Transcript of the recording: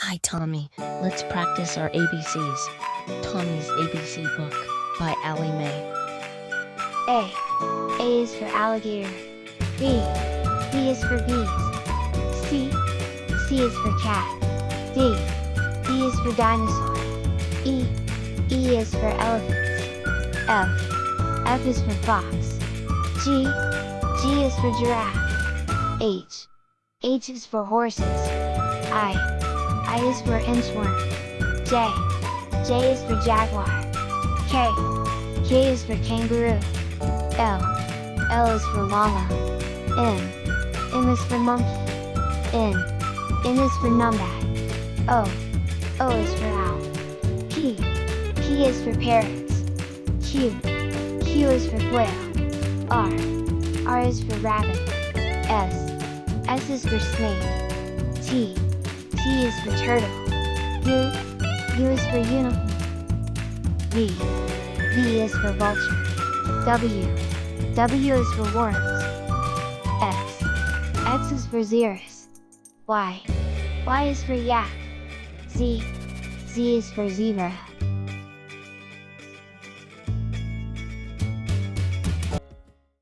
Hi, Tommy. Let's practice our ABCs. Tommy's ABC book by Allie Mae. A. A is for alligator. B. B is for bees. C. C is for cat. D. D is for dinosaur. E. E is for elephants. F. F is for fox. G. G is for giraffe. H. H is for horses. I is for inchworm. J. J is for jaguar. K. K is for kangaroo. L. L is for llama. M. M is for monkey. N. N is for numbat. O. O is for owl. P. P is for parrots. Q. Q is for quail. R. R is for rabbit. S. S is for snake. T. T is for turtle. U. U is for unicorn. V. V is for vulture. W. W is for worms. X. X is for xerus. Y. Y is for yak. Z. Z is for zebra.